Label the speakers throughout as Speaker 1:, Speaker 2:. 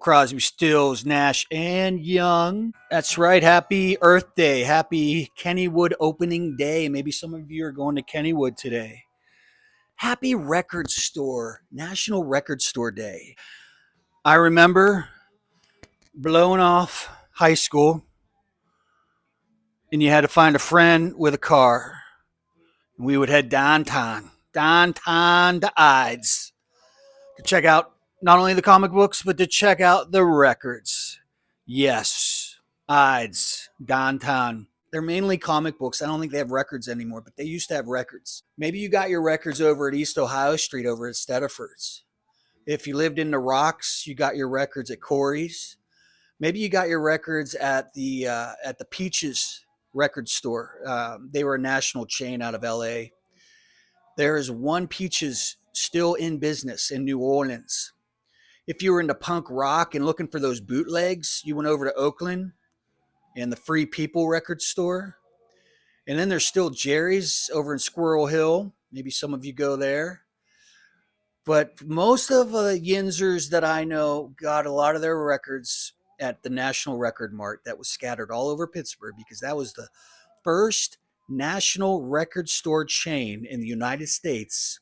Speaker 1: Crosby, Stills, Nash, and Young. That's right. Happy Earth Day. Happy Kennywood opening day. Maybe some of you are going to Kennywood today. Happy Record Store, National Record Store Day. I remember blowing off high school, and you had to find a friend with a car. We would head downtown to Ides to check out not only the comic books, but to check out the records. Yes, Ides, downtown. They're mainly comic books. I don't think they have records anymore, but they used to have records. Maybe you got your records over at East Ohio Street over at Stediford's. If you lived in the Rocks, you got your records at Corey's. Maybe you got your records at the Peaches record store. They were a national chain out of LA. There is one Peaches still in business in New Orleans. If you were into punk rock and looking for those bootlegs, you went over to Oakland and the Free People record store. And then there's still Jerry's over in Squirrel Hill. Maybe some of you go there. But most of the Yinzers that I know got a lot of their records at the National Record Mart that was scattered all over Pittsburgh, because that was the first national record store chain in the United States.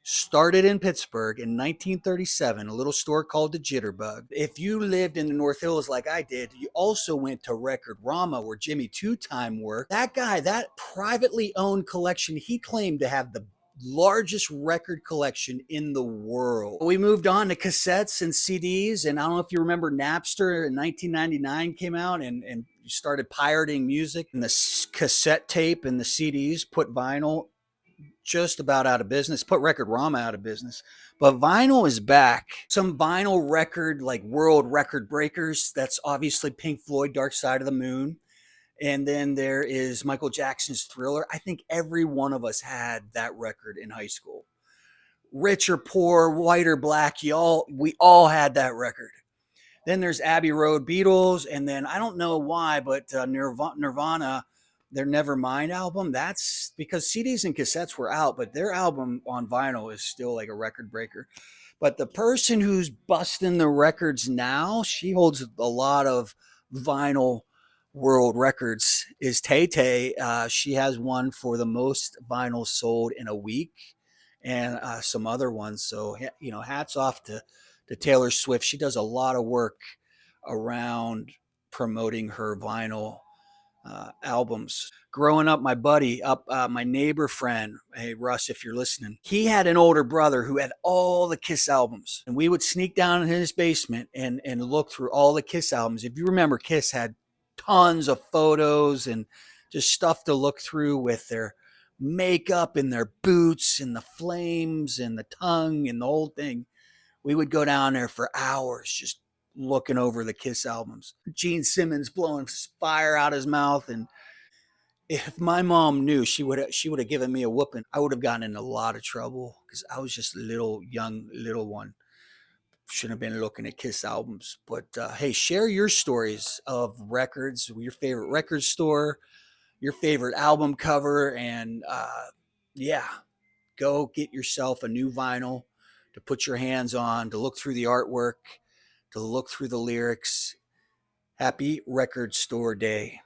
Speaker 1: Started in Pittsburgh in 1937, a little store called the Jitterbug. If you lived in the North Hills like I did, you also went to Record-Rama where Jimmy Two Time worked. That guy, that privately owned collection, he claimed to have the largest record collection in the world. We moved on to cassettes and CDs, and I don't know if you remember Napster in 1999 came out and you started pirating music, and the cassette tape and the CDs put vinyl just about out of business, put Record-Rama out of business. But vinyl is back. Some vinyl record, like world record breakers, that's obviously Pink Floyd, Dark Side of the Moon. And then there is Michael Jackson's Thriller. I think every one of us had that record in high school. Rich or poor, white or black, we all had that record. Then there's Abbey Road Beatles, and then I don't know why, but Nirvana, their Nevermind album, that's because CDs and cassettes were out, but their album on vinyl is still like a record breaker. But the person who's busting the records now, she holds a lot of vinyl world records, is Tay Tay. She has one for the most vinyl sold in a week, and some other ones. So, hats off to Taylor Swift. She does a lot of work around promoting her vinyl albums. Growing up, my neighbor friend, hey Russ, if you're listening, he had an older brother who had all the Kiss albums, and we would sneak down in his basement and look through all the Kiss albums. If you remember, Kiss had tons of photos and just stuff to look through with their makeup and their boots and the flames and the tongue and the whole thing. We would go down there for hours just looking over the Kiss albums. Gene Simmons blowing fire out his mouth, and if my mom knew, she would have given me a whooping. I would have gotten in a lot of trouble because I was just a little one. Shouldn't have been looking at Kiss albums. But hey, share your stories of records, your favorite record store, your favorite album cover, and go get yourself a new vinyl to put your hands on, to look through the artwork, to look through the lyrics. Happy Record Store Day.